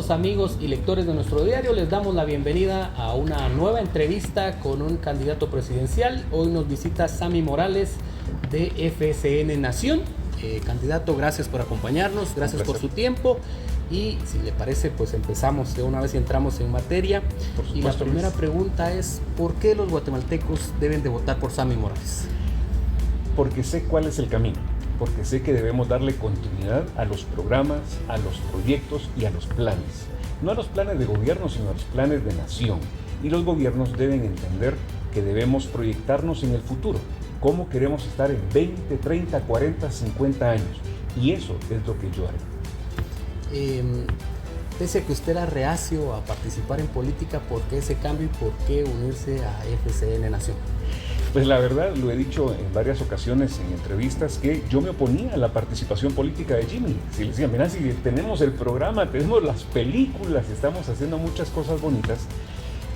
Estimados amigos y lectores de nuestro diario, les damos la bienvenida a una nueva entrevista con un candidato presidencial. Hoy nos visita Sammy Morales de FSN Nación. Candidato, gracias por acompañarnos, gracias por su tiempo. Y si le parece, pues empezamos de una vez y entramos en materia. Y la primera pregunta es, ¿por qué los guatemaltecos deben de votar por Sammy Morales? Porque sé cuál es el camino, porque sé que debemos darle continuidad a los programas, a los proyectos y a los planes. No a los planes de gobierno, sino a los planes de nación. Y los gobiernos deben entender que debemos proyectarnos en el futuro. ¿Cómo queremos estar en 20, 30, 40, 50 años? Y eso es lo que yo haré. Pese a que usted era reacio a participar en política, ¿por qué ese cambio y por qué unirse a FSN Nación? Pues la verdad, lo he dicho en varias ocasiones en entrevistas, que yo me oponía a la participación política de Jimmy. Si le decía, mira, si tenemos el programa, tenemos las películas, estamos haciendo muchas cosas bonitas.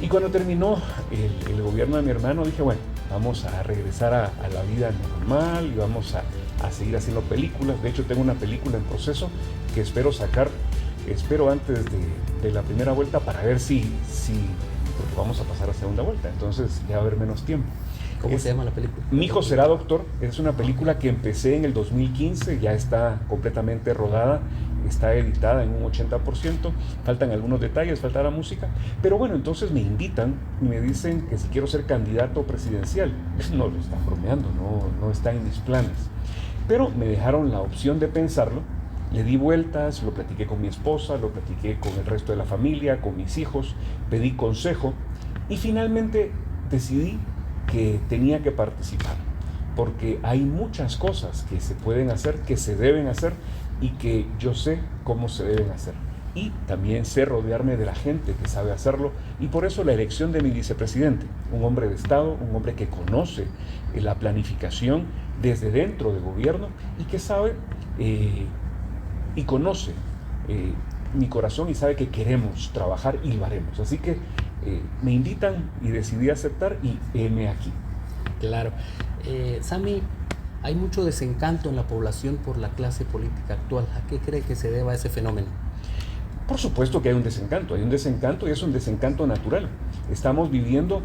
Y cuando terminó el gobierno de mi hermano, dije, bueno, vamos a regresar a la vida normal y vamos a seguir haciendo películas. De hecho, tengo una película en proceso que espero sacar, antes de la primera vuelta, para ver si porque vamos a pasar a segunda vuelta, entonces ya va a haber menos tiempo. ¿Cómo se llama la película? Mi hijo será doctor. Es una película que empecé en el 2015, ya está completamente rodada, está editada en un 80%, faltan algunos detalles, falta la música, pero bueno, entonces me invitan y me dicen que si quiero ser candidato presidencial. No lo están bromeando, no está en mis planes, pero me dejaron la opción de pensarlo. Le di vueltas, lo platiqué con mi esposa, lo platiqué con el resto de la familia, con mis hijos, pedí consejo y finalmente decidí que tenía que participar, porque hay muchas cosas que se pueden hacer, que se deben hacer y que yo sé cómo se deben hacer. Y también sé rodearme de la gente que sabe hacerlo, y por eso la elección de mi vicepresidente, un hombre de Estado, un hombre que conoce la planificación desde dentro del gobierno y que sabe y conoce mi corazón y sabe que queremos trabajar y lo haremos. Así que me invitan y decidí aceptar y heme aquí. Claro. Sammy, hay mucho desencanto en la población por la clase política actual. ¿A qué cree que se deba ese fenómeno? Por supuesto que hay un desencanto y es un desencanto natural. Estamos viviendo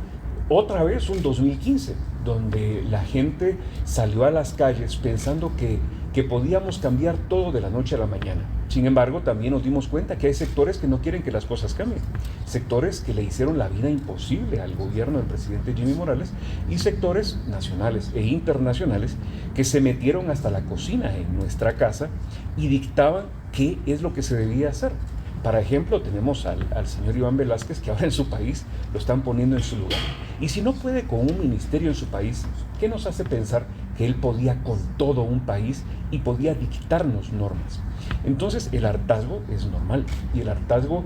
otra vez un 2015, donde la gente salió a las calles pensando que podíamos cambiar todo de la noche a la mañana. Sin embargo, también nos dimos cuenta que hay sectores que no quieren que las cosas cambien, sectores que le hicieron la vida imposible al gobierno del presidente Jimmy Morales y sectores nacionales e internacionales que se metieron hasta la cocina en nuestra casa y dictaban qué es lo que se debía hacer. Por ejemplo, tenemos al señor Iván Velázquez, que ahora en su país lo están poniendo en su lugar. Y si no puede con un ministerio en su país, ¿qué nos hace pensar que él podía con todo un país y podía dictarnos normas? Entonces el hartazgo es normal y el hartazgo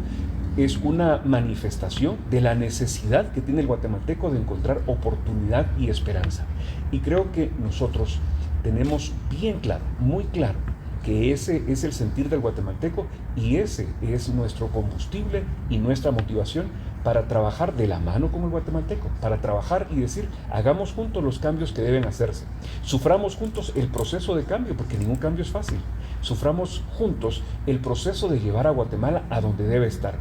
es una manifestación de la necesidad que tiene el guatemalteco de encontrar oportunidad y esperanza. Y creo que nosotros tenemos bien claro, muy claro, que ese es el sentir del guatemalteco y ese es nuestro combustible y nuestra motivación para trabajar de la mano con el guatemalteco, para trabajar y decir, hagamos juntos los cambios que deben hacerse, suframos juntos el proceso de cambio, porque ningún cambio es fácil, suframos juntos el proceso de llevar a Guatemala a donde debe estar,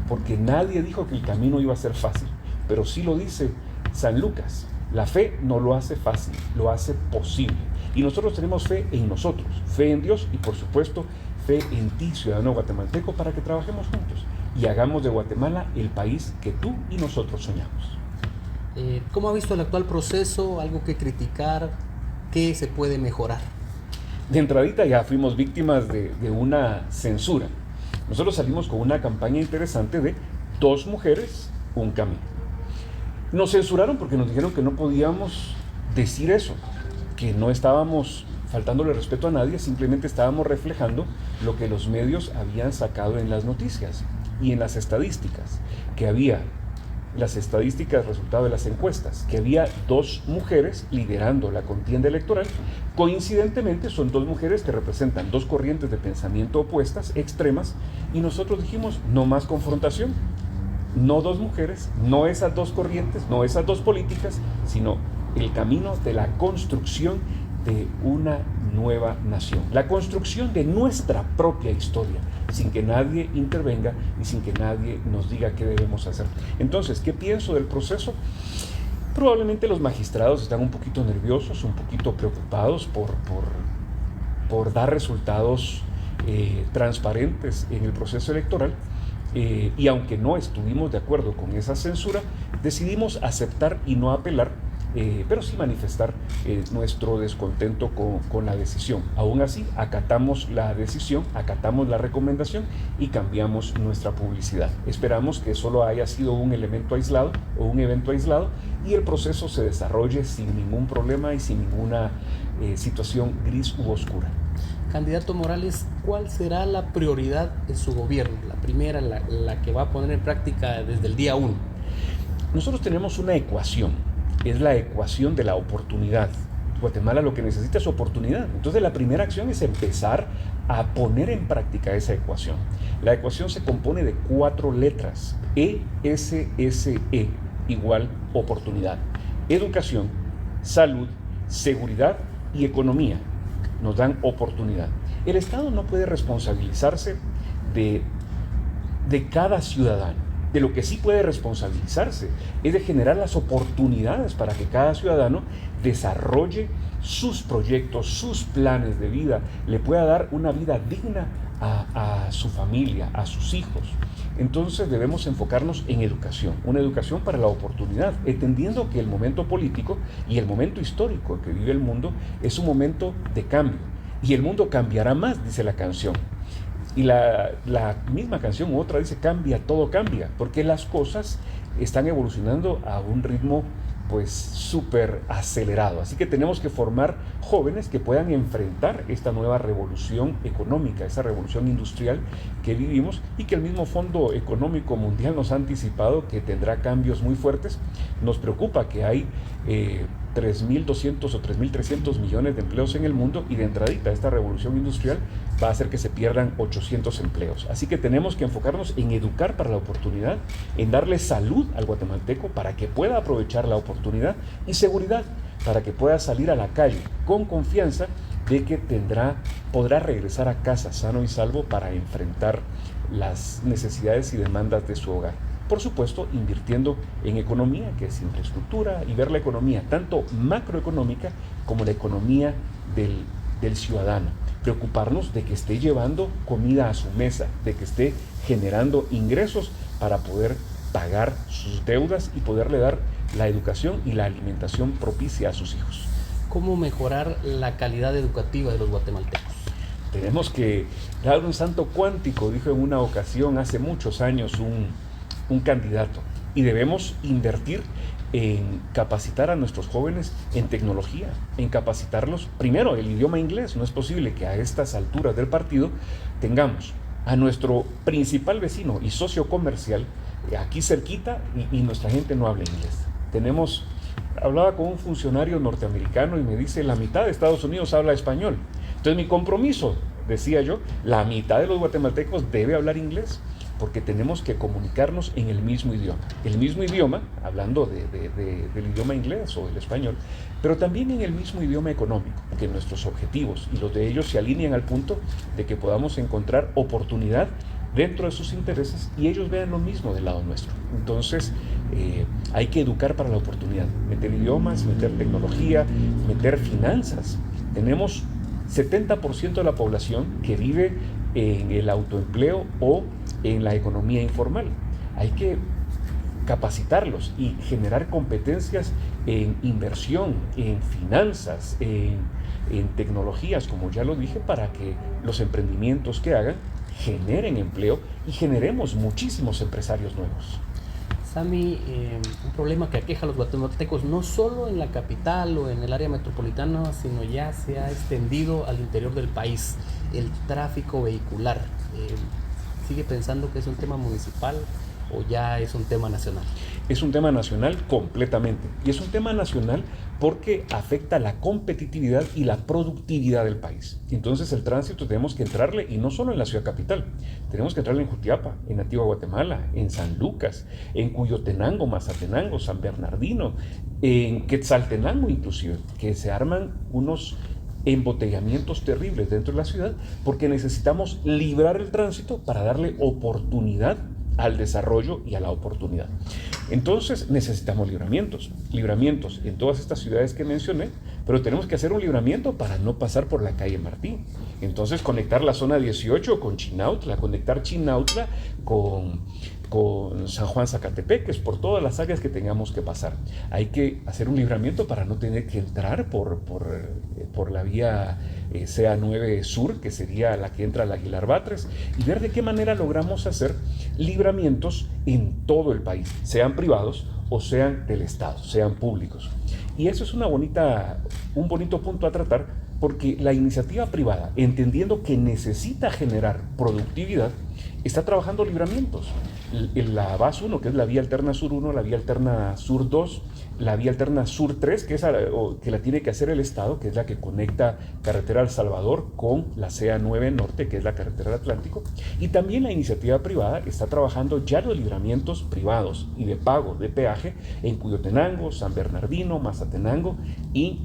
porque nadie dijo que el camino iba a ser fácil, pero sí lo dice San Lucas, la fe no lo hace fácil, lo hace posible. Y nosotros tenemos fe en nosotros, fe en Dios y por supuesto fe en ti, ciudadano guatemalteco, para que trabajemos juntos y hagamos de Guatemala el país que tú y nosotros soñamos. ¿Cómo ha visto el actual proceso? ¿Algo que criticar? ¿Qué se puede mejorar? De entradita ya fuimos víctimas de una censura. Nosotros salimos con una campaña interesante de 2 mujeres, un camino. Nos censuraron porque nos dijeron que no podíamos decir eso, que no estábamos faltándole respeto a nadie, simplemente estábamos reflejando lo que los medios habían sacado en las noticias y en las estadísticas, que había las estadísticas resultado de las encuestas, que había 2 mujeres liderando la contienda electoral. Coincidentemente son 2 mujeres que representan 2 corrientes de pensamiento opuestas, extremas, y nosotros dijimos, no más confrontación, no 2 mujeres, no esas 2 corrientes, no esas 2 políticas, sino el camino de la construcción de una nueva nación, la construcción de nuestra propia historia, sin que nadie intervenga y sin que nadie nos diga qué debemos hacer. Entonces, ¿qué pienso del proceso? Probablemente los magistrados están un poquito nerviosos, un poquito preocupados por dar resultados transparentes en el proceso electoral, y aunque no estuvimos de acuerdo con esa censura, decidimos aceptar y no apelar, pero sí manifestar nuestro descontento con la decisión. Aún así, acatamos la decisión, acatamos la recomendación y cambiamos nuestra publicidad. Esperamos que solo haya sido un elemento aislado o un evento aislado y el proceso se desarrolle sin ningún problema y sin ninguna situación gris u oscura. Candidato Morales, ¿cuál será la prioridad de su gobierno? La primera, la que va a poner en práctica desde el día 1. Nosotros tenemos una ecuación, es la ecuación de la oportunidad. Guatemala lo que necesita es oportunidad. Entonces la primera acción es empezar a poner en práctica esa ecuación. La ecuación se compone de 4 letras, ESSE igual oportunidad. Educación, salud, seguridad y economía nos dan oportunidad. El Estado no puede responsabilizarse de cada ciudadano. De lo que sí puede responsabilizarse es de generar las oportunidades para que cada ciudadano desarrolle sus proyectos, sus planes de vida, le pueda dar una vida digna a su familia, a sus hijos. Entonces debemos enfocarnos en educación, una educación para la oportunidad, entendiendo que el momento político y el momento histórico que vive el mundo es un momento de cambio, y el mundo cambiará más, dice la canción. Y la misma canción, otra dice, cambia, todo cambia, porque las cosas están evolucionando a un ritmo pues súper acelerado. Así que tenemos que formar jóvenes que puedan enfrentar esta nueva revolución económica, esa revolución industrial que vivimos y que el mismo Fondo Económico Mundial nos ha anticipado que tendrá cambios muy fuertes. Nos preocupa que hay 3.200 o 3.300 millones de empleos en el mundo, y de entradita esta revolución industrial va a hacer que se pierdan 800 empleos. Así que tenemos que enfocarnos en educar para la oportunidad, en darle salud al guatemalteco para que pueda aprovechar la oportunidad, y seguridad para que pueda salir a la calle con confianza de que podrá regresar a casa sano y salvo para enfrentar las necesidades y demandas de su hogar. Por supuesto, invirtiendo en economía, que es infraestructura, y ver la economía tanto macroeconómica como la economía del ciudadano. Preocuparnos de que esté llevando comida a su mesa, de que esté generando ingresos para poder pagar sus deudas y poderle dar la educación y la alimentación propicia a sus hijos. ¿Cómo mejorar la calidad educativa de los guatemaltecos? Tenemos que dar un salto cuántico, dijo en una ocasión hace muchos años un candidato, y debemos invertir en capacitar a nuestros jóvenes en tecnología, en capacitarlos primero el idioma inglés. No es posible que a estas alturas del partido tengamos a nuestro principal vecino y socio comercial aquí cerquita y nuestra gente no habla inglés. Hablaba con un funcionario norteamericano y me dice, la mitad de Estados Unidos habla español. Entonces mi compromiso, decía yo, la mitad de los guatemaltecos debe hablar inglés, porque tenemos que comunicarnos en el mismo idioma, hablando del idioma inglés o el español, pero también en el mismo idioma económico, que nuestros objetivos y los de ellos se alinean al punto de que podamos encontrar oportunidad dentro de sus intereses y ellos vean lo mismo del lado nuestro. Entonces hay que educar para la oportunidad, meter idiomas, meter tecnología, meter finanzas. Tenemos 70% de la población que vive en el autoempleo o en la economía informal. Hay que capacitarlos y generar competencias en inversión, en finanzas, en tecnologías, como ya lo dije, para que los emprendimientos que hagan generen empleo y generemos muchísimos empresarios nuevos. Sammy, un problema que aqueja a los guatemaltecos no solo en la capital o en el área metropolitana, sino ya se ha extendido al interior del país, el tráfico vehicular. ¿Sigue pensando que es un tema municipal o ya es un tema nacional? Es un tema nacional completamente, y es un tema nacional porque afecta la competitividad y la productividad del país. Entonces el tránsito tenemos que entrarle, y no solo en la ciudad capital, tenemos que entrarle en Jutiapa, en Antigua Guatemala, en San Lucas, en Cuyotenango, Mazatenango, San Bernardino, en Quetzaltenango inclusive, que se arman unos embotellamientos terribles dentro de la ciudad, porque necesitamos librar el tránsito para darle oportunidad al desarrollo y a la oportunidad. Entonces necesitamos libramientos en todas estas ciudades que mencioné, pero tenemos que hacer un libramiento para no pasar por la calle Martín. Entonces conectar la zona 18 con Chinautla, conectar Chinautla con San Juan Zacatepeques, por todas las áreas que tengamos que pasar. Hay que hacer un libramiento para no tener que entrar por la vía CA9 Sur, que sería la que entra al Aguilar Batres, y ver de qué manera logramos hacer libramientos en todo el país, sean privados o sean del Estado, sean públicos. Y eso es un bonito punto a tratar, porque la iniciativa privada, entendiendo que necesita generar productividad, está trabajando libramientos. La VAS 1, que es la vía alterna Sur 1, la vía alterna Sur 2, la vía alterna Sur 3, que la tiene que hacer el Estado, que es la que conecta carretera El Salvador con la CA9 Norte, que es la carretera del Atlántico. Y también la iniciativa privada está trabajando ya los libramientos privados y de pago de peaje en Cuyotenango, San Bernardino, Mazatenango y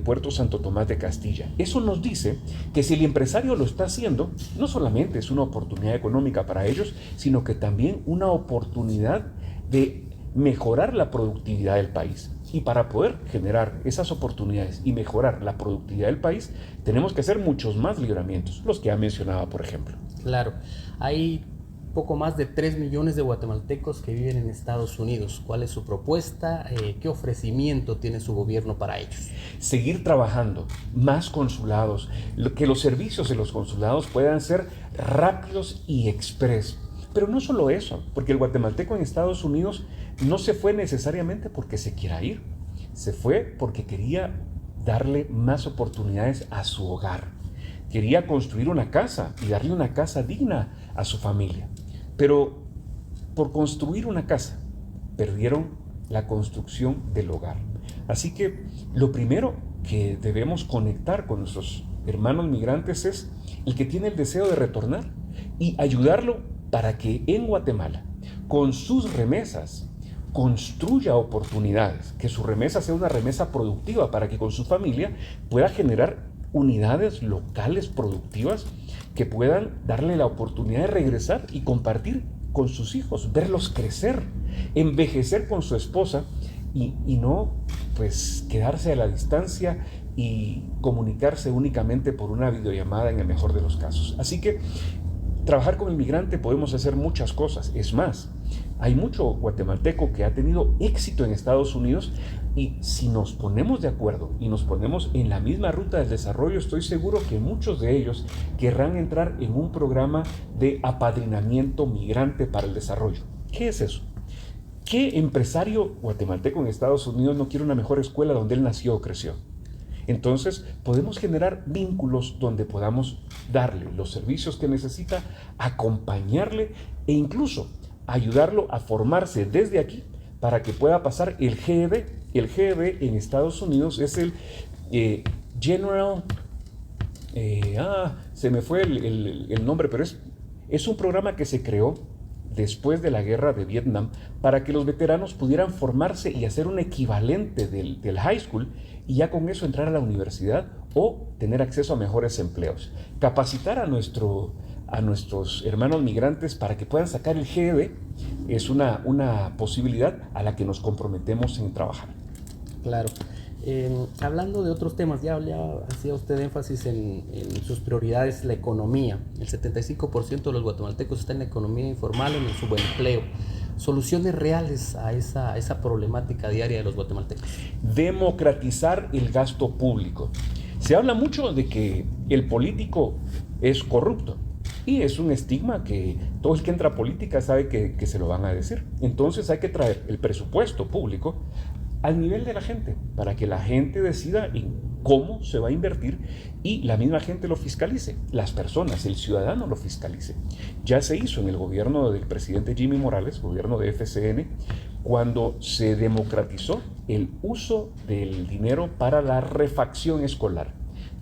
Puerto Santo Tomás de Castilla. Eso nos dice que si el empresario lo está haciendo, no solamente es una oportunidad económica para ellos, sino que también una oportunidad de mejorar la productividad del país. Y para poder generar esas oportunidades y mejorar la productividad del país, tenemos que hacer muchos más libramientos, los que ya mencionaba, por ejemplo. Claro, hay poco más de 3 millones de guatemaltecos que viven en Estados Unidos. ¿Cuál es su propuesta? ¿Qué ofrecimiento tiene su gobierno para ellos? Seguir trabajando, más consulados, que los servicios de los consulados puedan ser rápidos y express. Pero no solo eso, porque el guatemalteco en Estados Unidos no se fue necesariamente porque se quiera ir, se fue porque quería darle más oportunidades a su hogar, quería construir una casa y darle una casa digna a su familia. Pero por construir una casa, perdieron la construcción del hogar. Así que lo primero que debemos conectar con nuestros hermanos migrantes es el que tiene el deseo de retornar y ayudarlo para que en Guatemala, con sus remesas, construya oportunidades, que su remesa sea una remesa productiva para que con su familia pueda generar unidades locales productivas que puedan darle la oportunidad de regresar y compartir con sus hijos, verlos crecer, envejecer con su esposa y no pues quedarse a la distancia y comunicarse únicamente por una videollamada en el mejor de los casos. Así que trabajar con el migrante podemos hacer muchas cosas. Es más, hay mucho guatemalteco que ha tenido éxito en Estados Unidos y si nos ponemos de acuerdo y nos ponemos en la misma ruta del desarrollo, estoy seguro que muchos de ellos querrán entrar en un programa de apadrinamiento migrante para el desarrollo. ¿Qué es eso? ¿Qué empresario guatemalteco en Estados Unidos no quiere una mejor escuela donde él nació o creció? Entonces podemos generar vínculos donde podamos darle los servicios que necesita, acompañarle e incluso ayudarlo a formarse desde aquí para que pueda pasar el GED. El GED en Estados Unidos es el General, se me fue el nombre, pero es un programa que se creó después de la guerra de Vietnam para que los veteranos pudieran formarse y hacer un equivalente del high school y ya con eso entrar a la universidad o tener acceso a mejores empleos. Capacitar a nuestros hermanos migrantes para que puedan sacar el GED es una posibilidad a la que nos comprometemos en trabajar. Claro. Hablando de otros temas, ya hacía usted énfasis en sus prioridades, la economía. El 75% de los guatemaltecos está en la economía informal, en el subempleo. Soluciones reales a esa problemática diaria de los guatemaltecos. Democratizar el gasto público. Se habla mucho de que el político es corrupto. Y es un estigma que todo el que entra a política sabe que se lo van a decir. Entonces hay que traer el presupuesto público al nivel de la gente, para que la gente decida en cómo se va a invertir y la misma gente lo fiscalice, las personas, el ciudadano lo fiscalice. Ya se hizo en el gobierno del presidente Jimmy Morales, gobierno de FCN, cuando se democratizó el uso del dinero para la refacción escolar,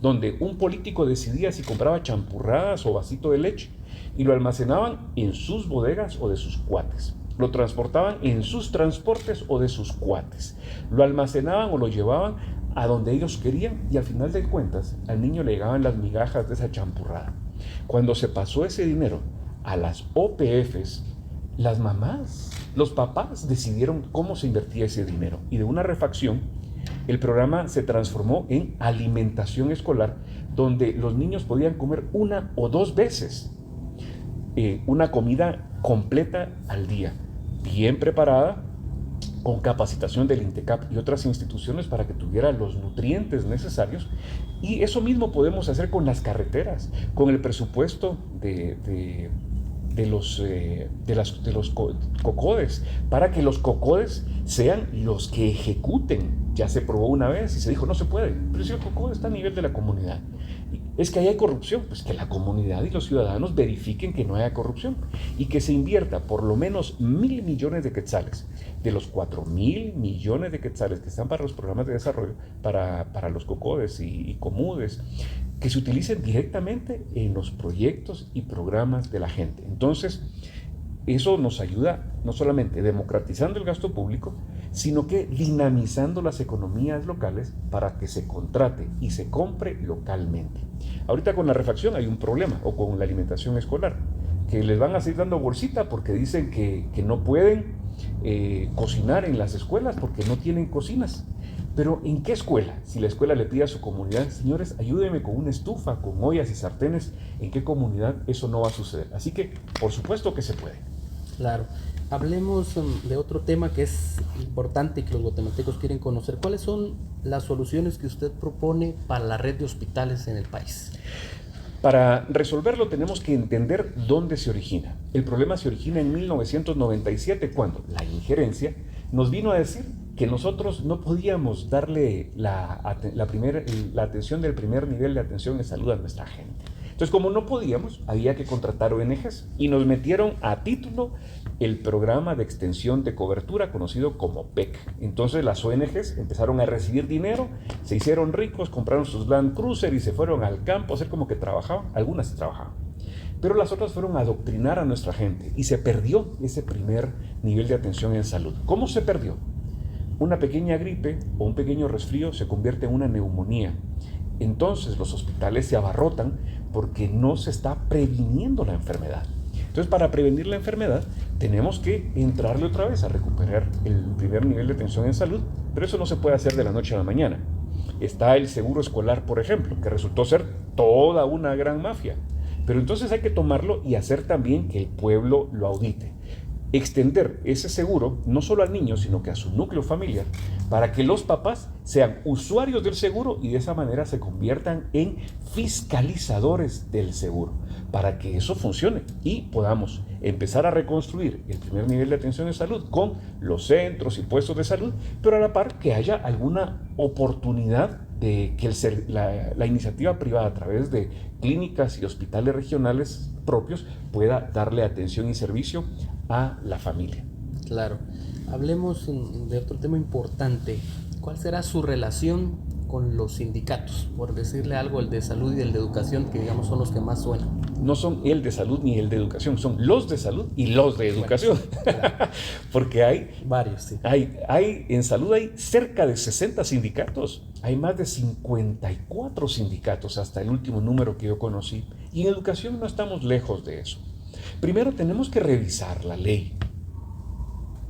donde un político decidía si compraba champurradas o vasito de leche y lo almacenaban en sus bodegas o de sus cuates. Lo transportaban en sus transportes o de sus cuates. Lo almacenaban o lo llevaban a donde ellos querían y al final de cuentas al niño le llegaban las migajas de esa champurrada. Cuando se pasó ese dinero a las OPFs, las mamás, los papás decidieron cómo se invertía ese dinero y de una refacción el programa se transformó en alimentación escolar, donde los niños podían comer 1 o 2 veces una comida completa al día, bien preparada, con capacitación del INTECAP y otras instituciones para que tuviera los nutrientes necesarios. Y eso mismo podemos hacer con las carreteras, con el presupuesto de los COCODES, para que los COCODES sean los que ejecuten. Ya se probó una vez y se dijo no se puede, pero si el COCODE está a nivel de la comunidad, es que ahí hay corrupción, pues que la comunidad y los ciudadanos verifiquen que no haya corrupción y que se invierta por lo menos 1.000 millones de quetzales de los 4.000 millones de quetzales que están para los programas de desarrollo, para los COCODES y COMUDES, que se utilicen directamente en los proyectos y programas de la gente. Entonces, eso nos ayuda no solamente democratizando el gasto público, sino que dinamizando las economías locales para que se contrate y se compre localmente. Ahorita con la refacción hay un problema, o con la alimentación escolar, que les van a seguir dando bolsita porque dicen que no pueden cocinar en las escuelas porque no tienen cocinas. Pero ¿en qué escuela? Si la escuela le pide a su comunidad, señores, ayúdenme con una estufa, con ollas y sartenes, ¿en qué comunidad eso no va a suceder? Así que, por supuesto que se puede. Claro. Hablemos de otro tema que es importante y que los guatemaltecos quieren conocer. ¿Cuáles son las soluciones que usted propone para la red de hospitales en el país? Para resolverlo tenemos que entender dónde se origina. El problema se origina en 1997, cuando la injerencia nos vino a decir que nosotros no podíamos darle la atención del primer nivel de atención en salud a nuestra gente. Entonces, como no podíamos, había que contratar ONGs y nos metieron a título el programa de extensión de cobertura conocido como PEC. Entonces las ONGs empezaron a recibir dinero, se hicieron ricos, compraron sus Land Cruiser y se fueron al campo a hacer como que trabajaban. Algunas sí trabajaban, pero las otras fueron a adoctrinar a nuestra gente y se perdió ese primer nivel de atención en salud. ¿Cómo se perdió? Una pequeña gripe o un pequeño resfrío se convierte en una neumonía. Entonces los hospitales se abarrotan porque no se está previniendo la enfermedad. Entonces, para prevenir la enfermedad, tenemos que entrarle otra vez a recuperar el primer nivel de atención en salud, pero eso no se puede hacer de la noche a la mañana. Está el seguro escolar, por ejemplo, que resultó ser toda una gran mafia. Pero entonces hay que tomarlo y hacer también que el pueblo lo audite. Extender ese seguro no solo al niño, sino que a su núcleo familiar, para que los papás sean usuarios del seguro y de esa manera se conviertan en fiscalizadores del seguro, para que eso funcione y podamos empezar a reconstruir el primer nivel de atención de salud con los centros y puestos de salud, pero a la par que haya alguna oportunidad de que la iniciativa privada a través de clínicas y hospitales regionales propios pueda darle atención y servicio a la familia. Claro. Hablemos de otro tema importante. ¿Cuál será su relación con los sindicatos? Por decirle algo, el de salud y el de educación, que digamos son los que más suenan. No son el de salud ni el de educación, son los de salud y los de educación. Bueno, claro. Porque hay varios, sí. En salud hay cerca de 60 sindicatos. Hay más de 54 sindicatos hasta el último número que yo conocí. Y en educación no estamos lejos de eso. Primero tenemos que revisar la ley.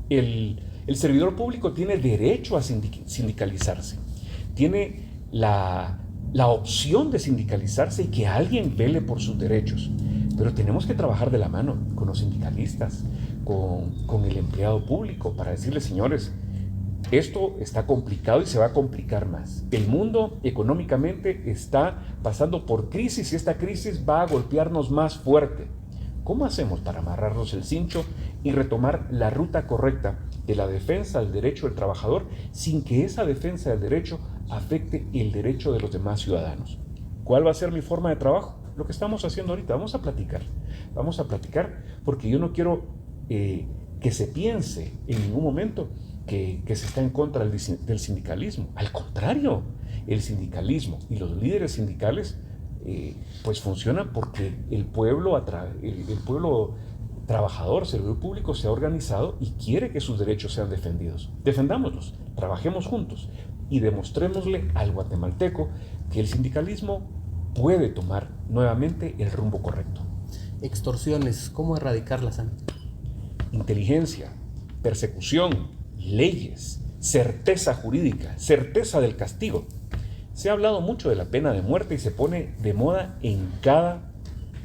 El servidor público tiene derecho a sindicalizarse. Tiene la opción de sindicalizarse y que alguien vele por sus derechos. Pero tenemos que trabajar de la mano con los sindicalistas, con el empleado público, para decirles, señores, esto está complicado y se va a complicar más. El mundo económicamente está pasando por crisis y esta crisis va a golpearnos más fuerte. ¿Cómo hacemos para amarrarnos el cincho y retomar la ruta correcta de la defensa del derecho del trabajador sin que esa defensa del derecho afecte el derecho de los demás ciudadanos? ¿Cuál va a ser mi forma de trabajo? Lo que estamos haciendo ahorita. Vamos a platicar porque yo no quiero que se piense en ningún momento que se está en contra del sindicalismo. Al contrario, el sindicalismo y los líderes sindicales pues funcionan porque el pueblo trabajador, servidor público, se ha organizado y quiere que sus derechos sean defendidos. Defendámoslos, trabajemos juntos. y demostrémosle al guatemalteco que el sindicalismo puede tomar nuevamente el rumbo correcto. Extorsiones, ¿cómo erradicarlas, Sammy? Inteligencia, persecución, leyes, certeza jurídica, certeza del castigo. Se ha hablado mucho de la pena de muerte y se pone de moda en cada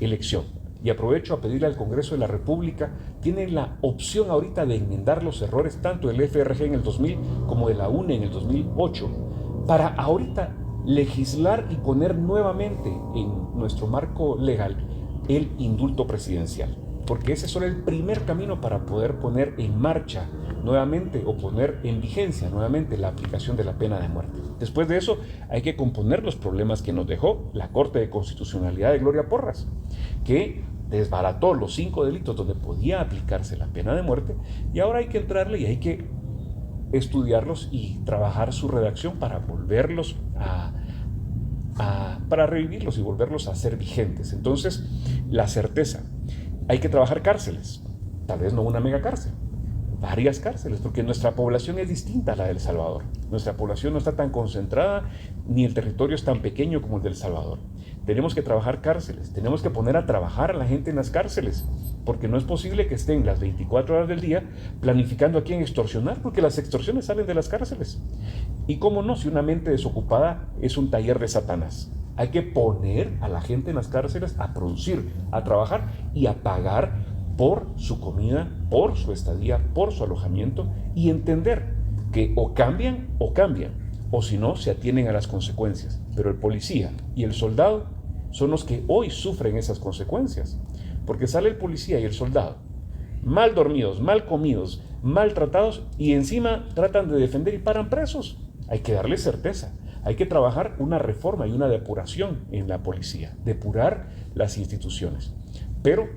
elección. Y aprovecho a pedirle al Congreso de la República, tiene la opción ahorita de enmendar los errores tanto del FRG en el 2000 como de la UNE en el 2008, para ahorita legislar y poner nuevamente en nuestro marco legal el indulto presidencial. Porque ese es solo el primer camino para poder poner en marcha nuevamente o poner en vigencia nuevamente la aplicación de la pena de muerte. Después de eso hay que componer los problemas que nos dejó la Corte de Constitucionalidad de Gloria Porras, que desbarató los 5 delitos donde podía aplicarse la pena de muerte, y ahora hay que entrarle y hay que estudiarlos y trabajar su redacción para volverlos para revivirlos y volverlos a ser vigentes. Entonces, la certeza. Hay que trabajar cárceles, tal vez no una mega cárcel, varias cárceles, porque nuestra población es distinta a la de El Salvador. Nuestra población no está tan concentrada, ni el territorio es tan pequeño como el de El Salvador. Tenemos que trabajar cárceles, tenemos que poner a trabajar a la gente en las cárceles, porque no es posible que estén las 24 horas del día planificando a quién extorsionar, porque las extorsiones salen de las cárceles. Y cómo no, si una mente desocupada es un taller de Satanás. Hay que poner a la gente en las cárceles a producir, a trabajar y a pagar por su comida, por su estadía, por su alojamiento, y entender que o cambian, o si no, se atienen a las consecuencias. Pero el policía y el soldado son los que hoy sufren esas consecuencias, porque sale el policía y el soldado mal dormidos, mal comidos, maltratados, y encima tratan de defender y paran presos. Hay que darles certeza. Hay que trabajar una reforma y una depuración en la policía, depurar las instituciones, pero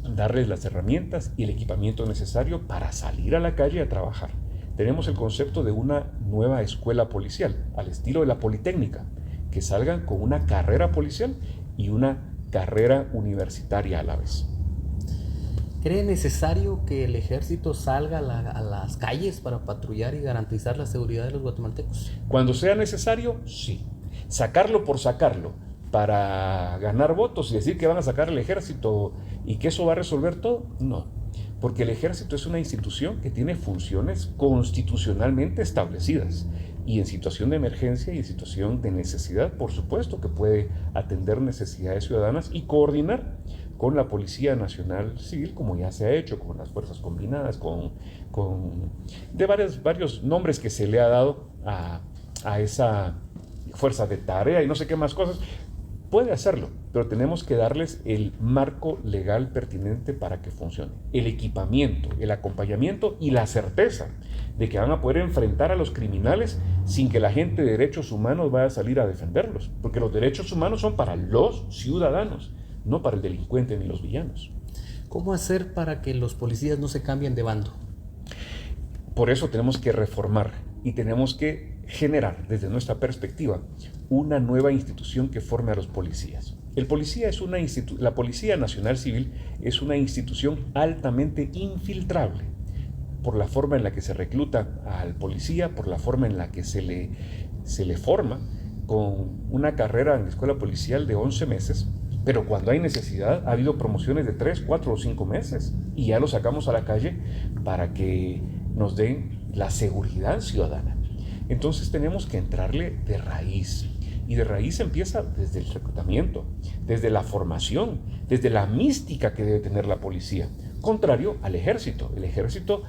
darles las herramientas y el equipamiento necesario para salir a la calle a trabajar. Tenemos el concepto de una nueva escuela policial, al estilo de la Politécnica, que salgan con una carrera policial y una carrera universitaria a la vez. ¿Cree necesario que el ejército salga a las calles para patrullar y garantizar la seguridad de los guatemaltecos? Cuando sea necesario, sí. Sacarlo por sacarlo, para ganar votos y decir que van a sacar el ejército y que eso va a resolver todo, no. Porque el ejército es una institución que tiene funciones constitucionalmente establecidas. Y en situación de emergencia y en situación de necesidad, por supuesto que puede atender necesidades ciudadanas y coordinar con la Policía Nacional Civil, como ya se ha hecho, con las Fuerzas Combinadas, de varios nombres que se le ha dado a esa fuerza de tarea y no sé qué más cosas. Puede hacerlo, pero tenemos que darles el marco legal pertinente para que funcione. El equipamiento, el acompañamiento y la certeza de que van a poder enfrentar a los criminales sin que la gente de derechos humanos vaya a salir a defenderlos, porque los derechos humanos son para los ciudadanos, no para el delincuente ni los villanos. ¿Cómo hacer para que los policías no se cambien de bando? Por eso tenemos que reformar y tenemos que generar, desde nuestra perspectiva, una nueva institución que forme a los policías. La Policía Nacional Civil es una institución altamente infiltrable por la forma en la que se recluta al policía, por la forma en la que se le forma con una carrera en la escuela policial de 11 meses, pero cuando hay necesidad ha habido promociones de 3, 4 o 5 meses y ya lo sacamos a la calle para que nos den la seguridad ciudadana. Entonces tenemos que entrarle de raíz, y de raíz empieza desde el reclutamiento, desde la formación, desde la mística que debe tener la policía, contrario al ejército. El ejército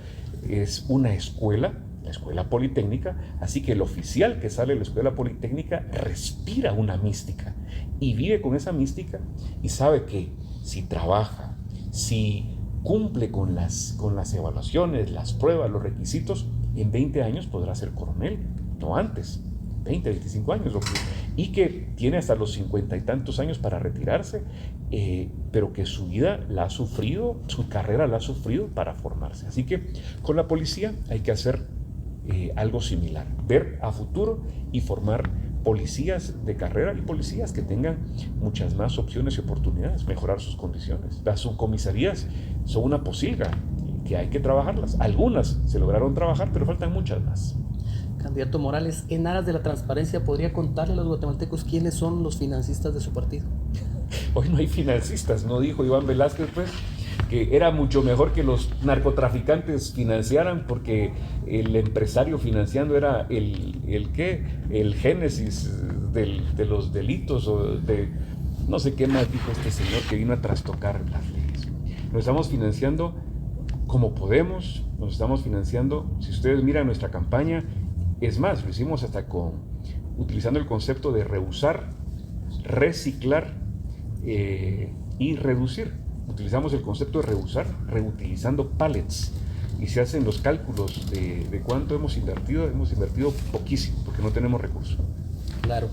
es una escuela, la escuela politécnica, así que el oficial que sale de la escuela politécnica respira una mística y vive con esa mística y sabe que si trabaja, si cumple con las evaluaciones, las pruebas, los requisitos, en 20 años podrá ser coronel, no antes, 20, 25 años, y que tiene hasta los 50 y tantos años para retirarse, pero que su vida la ha sufrido, su carrera la ha sufrido para formarse. Así que con la policía hay que hacer algo similar, ver a futuro y formar policías de carrera y policías que tengan muchas más opciones y oportunidades, mejorar sus condiciones. Las subcomisarías son una posilga que hay que trabajarlas. Algunas se lograron trabajar, pero faltan muchas más. Candidato Morales, en aras de la transparencia, ¿podría contarle a los guatemaltecos quiénes son los financistas de su partido? Hoy no hay financistas, ¿no? Dijo Iván Velázquez, pues, que era mucho mejor que los narcotraficantes financiaran, porque el empresario financiando era el génesis de los delitos, o de no sé qué más dijo este señor que vino a trastocar las leyes. Nos estamos financiando como podemos, nos estamos financiando, si ustedes miran nuestra campaña, es más, lo hicimos hasta utilizando el concepto de reusar, reciclar y reducir. Utilizamos el concepto de reusar, reutilizando pallets, y se hacen los cálculos de cuánto hemos invertido poquísimo, porque no tenemos recursos. Claro.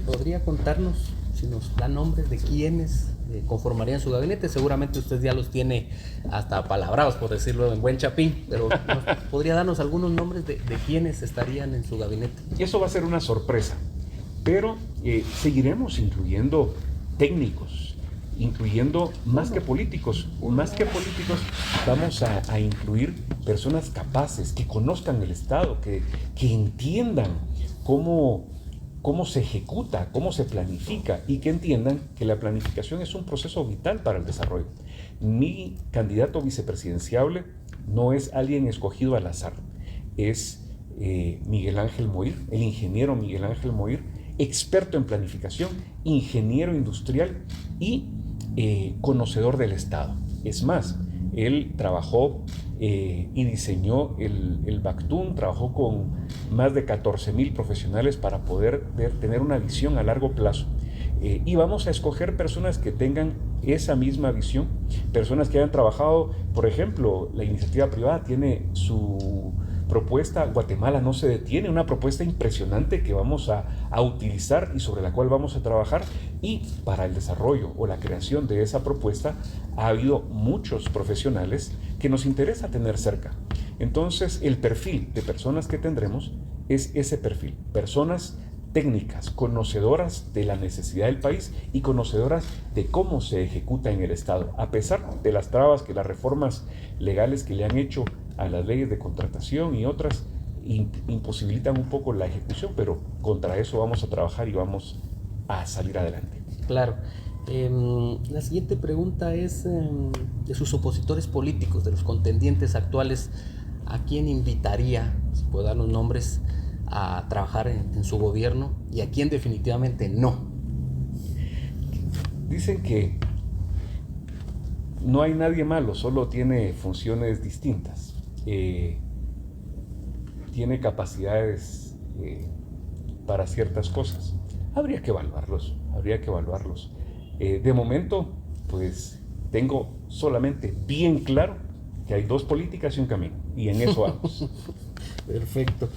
¿Podría contarnos, si nos da nombres de quiénes conformarían su gabinete? Seguramente usted ya los tiene hasta palabrados, por decirlo en buen chapín, pero ¿podría darnos algunos nombres de quiénes estarían en su gabinete? Eso va a ser una sorpresa, pero seguiremos incluyendo técnicos, incluyendo más que políticos, vamos a incluir personas capaces, que conozcan el Estado, que entiendan cómo se ejecuta, cómo se planifica, y que entiendan que la planificación es un proceso vital para el desarrollo. Mi candidato vicepresidenciable no es alguien escogido al azar, es Miguel Ángel Moir, el ingeniero Miguel Ángel Moir, experto en planificación, ingeniero industrial y conocedor del Estado. Es más, él trabajó y diseñó el BACTUN, trabajó con más de 14,000 profesionales para poder tener una visión a largo plazo. Y vamos a escoger personas que tengan esa misma visión, personas que hayan trabajado, por ejemplo, la iniciativa privada tiene su propuesta Guatemala no se detiene, una propuesta impresionante que vamos a utilizar y sobre la cual vamos a trabajar, y para el desarrollo o la creación de esa propuesta ha habido muchos profesionales que nos interesa tener cerca. Entonces el perfil de personas que tendremos es ese perfil, personas técnicas, conocedoras de la necesidad del país y conocedoras de cómo se ejecuta en el Estado, a pesar de las trabas que las reformas legales que le han hecho a las leyes de contratación y otras imposibilitan un poco la ejecución, pero contra eso vamos a trabajar y vamos a salir adelante. Claro. La siguiente pregunta es de sus opositores políticos, de los contendientes actuales, ¿a quién invitaría, si puede dar los nombres, a trabajar en su gobierno, y a quién definitivamente no? Dicen que no hay nadie malo, solo tiene funciones distintas. Tiene capacidades para ciertas cosas. Habría que evaluarlos. De momento, pues tengo solamente bien claro que hay dos políticas y un camino, y en eso vamos. Perfecto.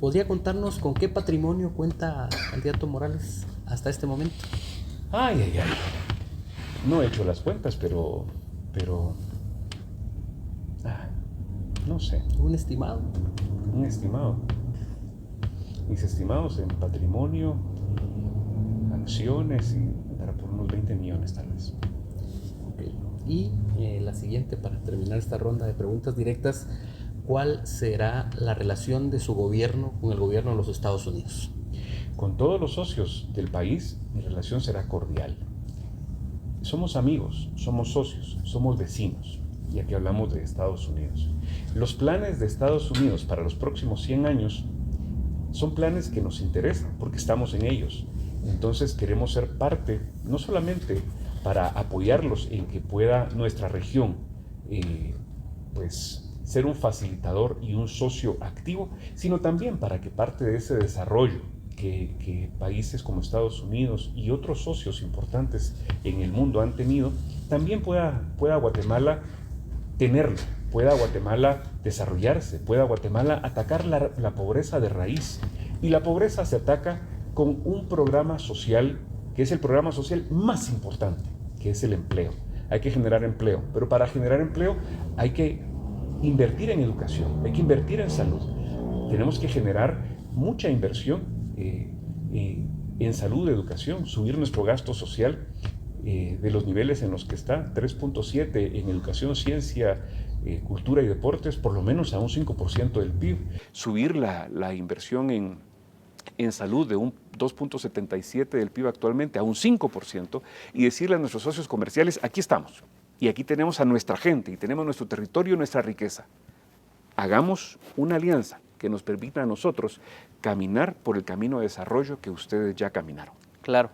¿Podría contarnos con qué patrimonio cuenta candidato Morales hasta este momento? Ay. No he hecho las cuentas, pero no sé. ¿Un estimado? Un estimado. Mis estimados en patrimonio, acciones, y para por unos 20 millones tal vez. Okay. Y la siguiente, para terminar esta ronda de preguntas directas, ¿cuál será la relación de su gobierno con el gobierno de los Estados Unidos? Con todos los socios del país, mi relación será cordial. Somos amigos, somos socios, somos vecinos, y aquí hablamos de Estados Unidos. Los planes de Estados Unidos para los próximos 100 años son planes que nos interesan porque estamos en ellos. Entonces queremos ser parte, no solamente para apoyarlos en que pueda nuestra región pues ser un facilitador y un socio activo, sino también para que parte de ese desarrollo que países como Estados Unidos y otros socios importantes en el mundo han tenido, también pueda Guatemala tenerlo, pueda Guatemala desarrollarse, pueda Guatemala atacar la pobreza de raíz. Y la pobreza se ataca con un programa social, que es el programa social más importante, que es el empleo. Hay que generar empleo, pero para generar empleo hay que invertir en educación, hay que invertir en salud. Tenemos que generar mucha inversión en salud, educación, subir nuestro gasto social de los niveles en los que está, 3.7 en educación, ciencia, cultura y deportes por lo menos a un 5% del PIB. Subir la inversión en salud de un 2.77 del PIB actualmente a un 5% y decirle a nuestros socios comerciales, aquí estamos y aquí tenemos a nuestra gente y tenemos nuestro territorio y nuestra riqueza. Hagamos una alianza que nos permita a nosotros caminar por el camino de desarrollo que ustedes ya caminaron. Claro.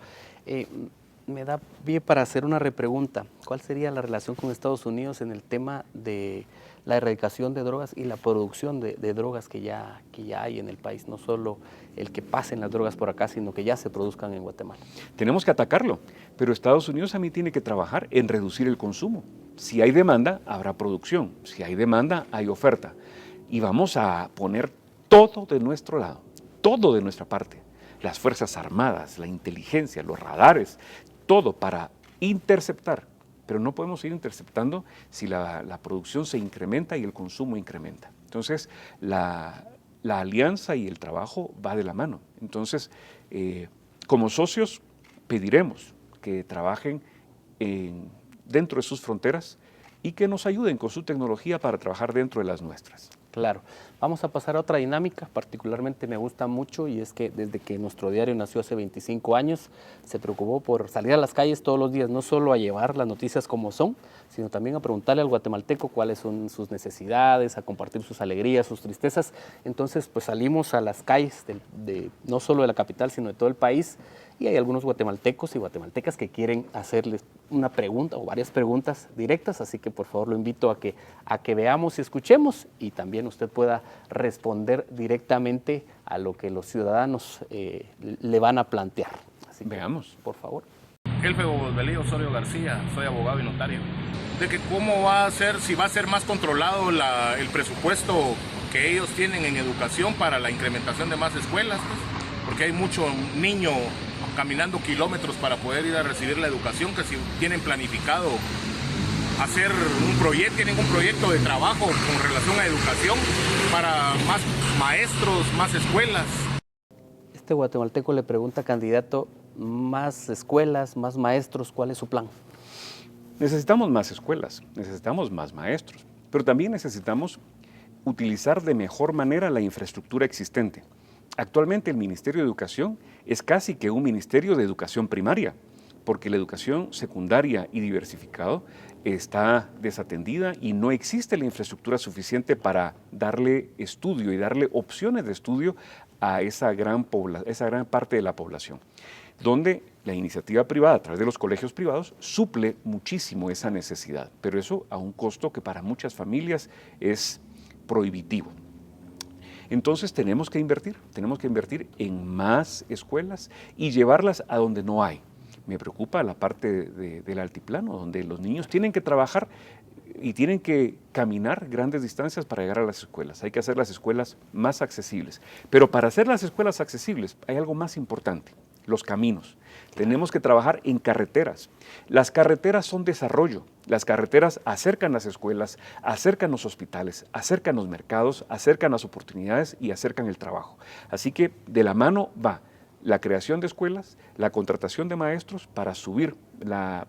Me da pie para hacer una repregunta. ¿Cuál sería la relación con Estados Unidos en el tema de la erradicación de drogas y la producción de drogas que ya hay en el país? No solo el que pasen las drogas por acá, sino que ya se produzcan en Guatemala. Tenemos que atacarlo, pero Estados Unidos también tiene que trabajar en reducir el consumo. Si hay demanda, habrá producción. Si hay demanda, hay oferta. Y vamos a poner todo de nuestro lado, todo de nuestra parte. Las Fuerzas Armadas, la inteligencia, los radares, todo para interceptar. Pero no podemos ir interceptando si la producción se incrementa y el consumo incrementa. Entonces, la alianza y el trabajo va de la mano. Entonces, como socios, pediremos que trabajen dentro de sus fronteras y que nos ayuden con su tecnología para trabajar dentro de las nuestras. Claro. Vamos a pasar a otra dinámica, particularmente me gusta mucho, y es que desde que nuestro diario nació hace 25 años, se preocupó por salir a las calles todos los días, no solo a llevar las noticias como son, sino también a preguntarle al guatemalteco cuáles son sus necesidades, a compartir sus alegrías, sus tristezas. Entonces, pues salimos a las calles no solo de la capital, sino de todo el país, y hay algunos guatemaltecos y guatemaltecas que quieren hacerles una pregunta o varias preguntas directas, así que por favor lo invito a que veamos y escuchemos, y también usted pueda responder directamente a lo que los ciudadanos le van a plantear. Así que, veamos. Por favor. Jefe Belío Osorio García, soy abogado y notario. De que cómo va a ser, si va a ser más controlado el presupuesto que ellos tienen en educación para la incrementación de más escuelas, pues, porque hay mucho niño caminando kilómetros para poder ir a recibir la educación, que si tienen planificado hacer tienen un proyecto de trabajo con relación a educación para más maestros, más escuelas. Este guatemalteco le pregunta, candidato, más escuelas, más maestros, ¿cuál es su plan? Necesitamos más escuelas, necesitamos más maestros, pero también necesitamos utilizar de mejor manera la infraestructura existente. Actualmente el Ministerio de Educación es casi que un ministerio de educación primaria, porque la educación secundaria y diversificado está desatendida y no existe la infraestructura suficiente para darle estudio y darle opciones de estudio a esa gran parte de la población, donde la iniciativa privada a través de los colegios privados suple muchísimo esa necesidad, pero eso a un costo que para muchas familias es prohibitivo. Entonces tenemos que invertir en más escuelas y llevarlas a donde no hay. Me preocupa la parte del altiplano, donde los niños tienen que trabajar y tienen que caminar grandes distancias para llegar a las escuelas. Hay que hacer las escuelas más accesibles. Pero para hacer las escuelas accesibles hay algo más importante, los caminos. Tenemos que trabajar en carreteras. Las carreteras son desarrollo. Las carreteras acercan las escuelas, acercan los hospitales, acercan los mercados, acercan las oportunidades y acercan el trabajo. Así que de la mano va la creación de escuelas, la contratación de maestros para subir,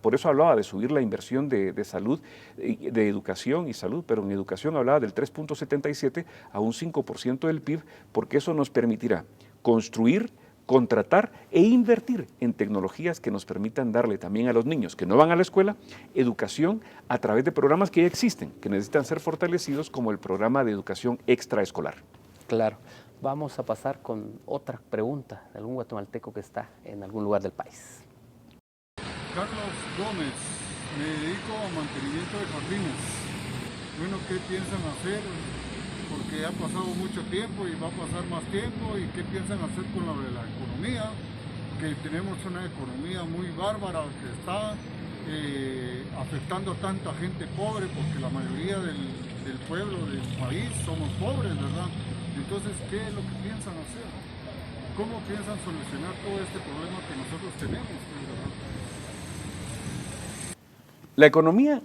por eso hablaba de subir la inversión de salud, de educación y salud, pero en educación hablaba del 3.77 a un 5% del PIB, porque eso nos permitirá construir, contratar e invertir en tecnologías que nos permitan darle también a los niños que no van a la escuela educación a través de programas que ya existen, que necesitan ser fortalecidos, como el programa de educación extraescolar. Claro. Vamos a pasar con otra pregunta de algún guatemalteco que está en algún lugar del país. Carlos Gómez, me dedico a mantenimiento de jardines. Bueno, ¿qué piensan hacer? Porque ha pasado mucho tiempo y va a pasar más tiempo. ¿Y qué piensan hacer con lo de la economía? Que tenemos una economía muy bárbara que está afectando a tanta gente pobre, porque la mayoría del pueblo del país somos pobres, ¿verdad? Entonces, ¿qué es lo que piensan hacer? ¿Cómo piensan solucionar todo este problema que nosotros tenemos? La economía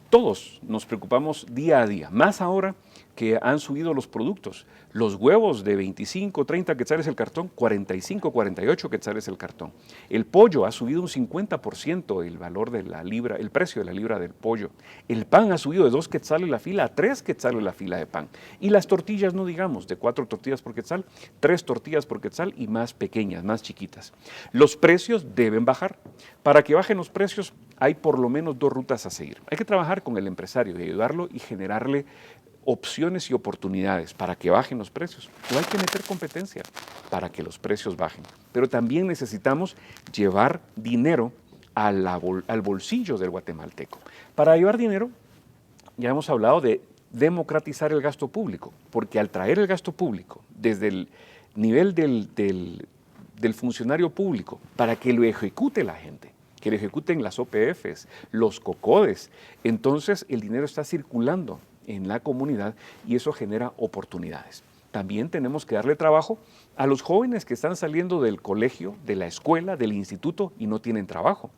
Todos nos preocupamos día a día, más ahora que han subido los productos. Los huevos de 25, 30 quetzales el cartón, 45, 48 quetzales el cartón. El pollo ha subido un 50% el valor de la libra, el precio de la libra del pollo. El pan ha subido de 2 quetzales la fila a 3 quetzales la fila de pan. Y las tortillas, no digamos, de 4 tortillas por quetzal, 3 tortillas por quetzal y más pequeñas, más chiquitas. Los precios deben bajar. Para que bajen los precios hay por lo menos 2 rutas a seguir. Hay que trabajar con el empresario y ayudarlo y generarle opciones y oportunidades para que bajen los precios. O hay que meter competencia para que los precios bajen. Pero también necesitamos llevar dinero al bolsillo del guatemalteco. Para llevar dinero, ya hemos hablado de democratizar el gasto público, porque al traer el gasto público desde el nivel del funcionario público para que lo ejecute la gente, que lo ejecuten las OPFs, los COCODES, entonces el dinero está circulando en la comunidad y eso genera oportunidades. También tenemos que darle trabajo a los jóvenes que están saliendo del colegio, de la escuela, del instituto y no tienen trabajo.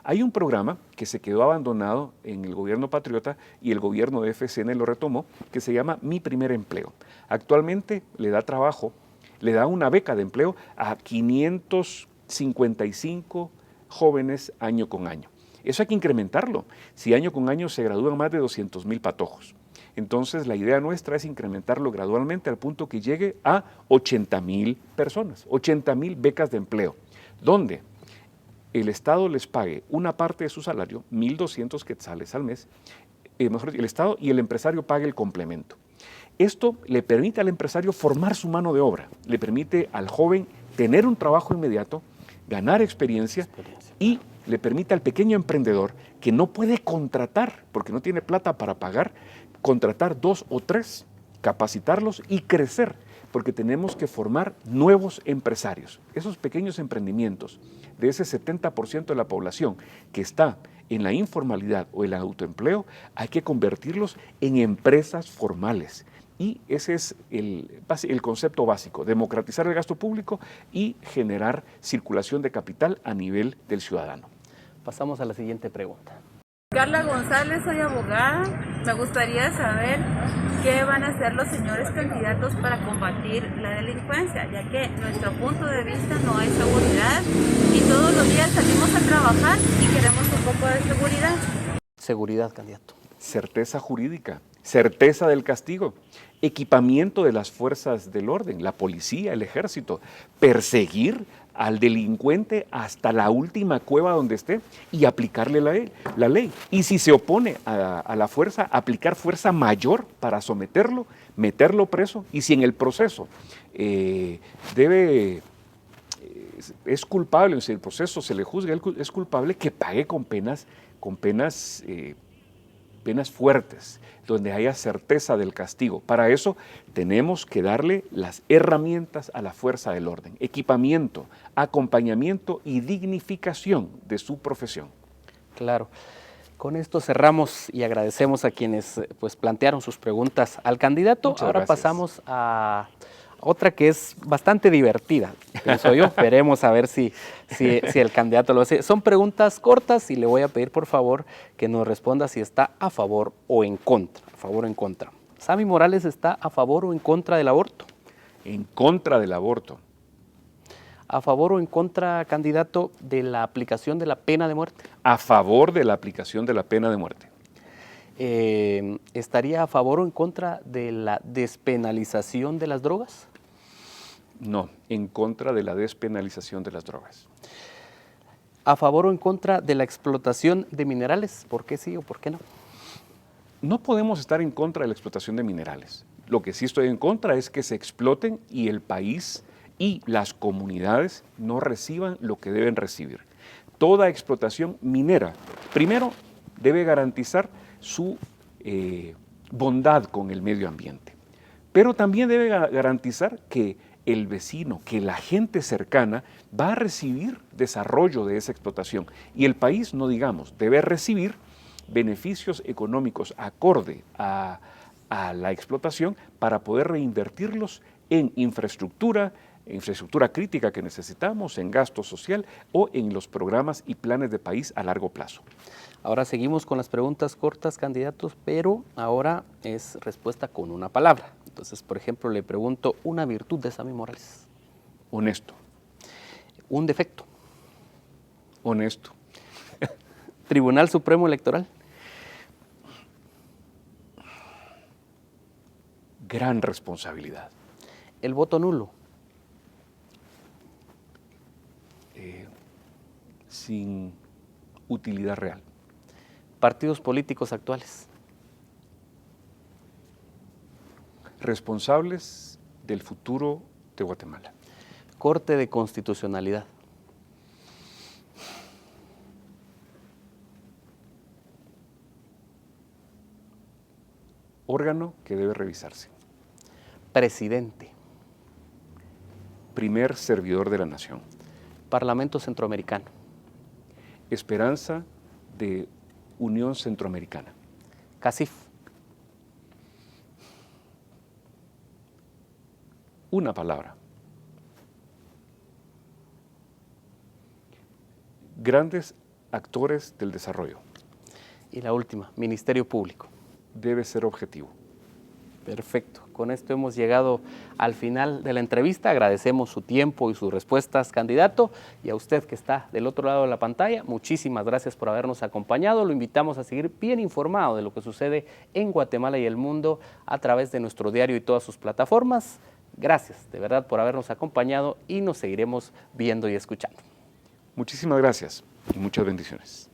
Hay un programa que se quedó abandonado en el gobierno patriota y el gobierno de FCN lo retomó, que se llama Mi Primer Empleo. Actualmente le da trabajo, le da una beca de empleo a 555 jóvenes año con año. Eso hay que incrementarlo. Si año con año se gradúan más de 200,000 patojos. Entonces la idea nuestra es incrementarlo gradualmente al punto que llegue a 80,000 personas, 80,000 becas de empleo, donde el Estado les pague una parte de su salario, 1,200 quetzales al mes, el Estado y el empresario pague el complemento. Esto le permite al empresario formar su mano de obra, le permite al joven tener un trabajo inmediato, ganar experiencia y le permite al pequeño emprendedor que no puede contratar, porque no tiene plata para pagar, contratar 2 o 3, capacitarlos y crecer, porque tenemos que formar nuevos empresarios. Esos pequeños emprendimientos de ese 70% de la población que está en la informalidad o el autoempleo, hay que convertirlos en empresas formales. Y ese es el concepto básico, democratizar el gasto público y generar circulación de capital a nivel del ciudadano. Pasamos a la siguiente pregunta. Carla González, soy abogada. Me gustaría saber qué van a hacer los señores candidatos para combatir la delincuencia, ya que nuestro punto de vista no hay seguridad y todos los días salimos a trabajar y queremos un poco de seguridad. Seguridad, candidato. Certeza jurídica, certeza del castigo, equipamiento de las fuerzas del orden, la policía, el ejército, perseguir al delincuente hasta la última cueva donde esté y aplicarle la ley. Y si se opone a la fuerza, aplicar fuerza mayor para someterlo, meterlo preso y si en el proceso es culpable, si en el proceso se le juzga, es culpable, que pague con penas fuertes, donde haya certeza del castigo. Para eso tenemos que darle las herramientas a la fuerza del orden, equipamiento, acompañamiento y dignificación de su profesión. Claro. Con esto cerramos y agradecemos a quienes pues plantearon sus preguntas al candidato. Muchas Ahora gracias. Pasamos a otra que es bastante divertida, pienso yo. Veremos a ver si el candidato lo hace. Son preguntas cortas y le voy a pedir por favor que nos responda si está a favor o en contra. A favor o en contra. ¿Sammy Morales está a favor o en contra del aborto? En contra del aborto. ¿A favor o en contra, candidato, de la aplicación de la pena de muerte? A favor de la aplicación de la pena de muerte. ¿Estaría a favor o en contra de la despenalización de las drogas? No, en contra de la despenalización de las drogas. ¿A favor o en contra de la explotación de minerales? ¿Por qué sí o por qué no? No podemos estar en contra de la explotación de minerales. Lo que sí estoy en contra es que se exploten y el país y las comunidades no reciban lo que deben recibir. Toda explotación minera, primero, debe garantizar su bondad con el medio ambiente, pero también debe garantizar que el vecino, que la gente cercana va a recibir desarrollo de esa explotación y el país, no digamos, debe recibir beneficios económicos acorde a la explotación para poder reinvertirlos en infraestructura, infraestructura crítica que necesitamos, en gasto social o en los programas y planes de país a largo plazo. Ahora seguimos con las preguntas cortas, candidatos, pero ahora es respuesta con una palabra. Entonces, por ejemplo, le pregunto una virtud de Sammy Morales. Honesto. Un defecto. Honesto. Tribunal Supremo Electoral. Gran responsabilidad. El voto nulo. Sin utilidad real. Partidos políticos actuales. Responsables del futuro de Guatemala. Corte de Constitucionalidad. Órgano que debe revisarse. Presidente. Primer servidor de la nación. Parlamento Centroamericano. Esperanza de Unión Centroamericana. CACIF. Una palabra. Grandes actores del desarrollo. Y la última, Ministerio Público. Debe ser objetivo. Perfecto. Con esto hemos llegado al final de la entrevista. Agradecemos su tiempo y sus respuestas, candidato. Y a usted que está del otro lado de la pantalla, muchísimas gracias por habernos acompañado. Lo invitamos a seguir bien informado de lo que sucede en Guatemala y el mundo a través de nuestro diario y todas sus plataformas. Gracias, de verdad, por habernos acompañado y nos seguiremos viendo y escuchando. Muchísimas gracias y muchas bendiciones.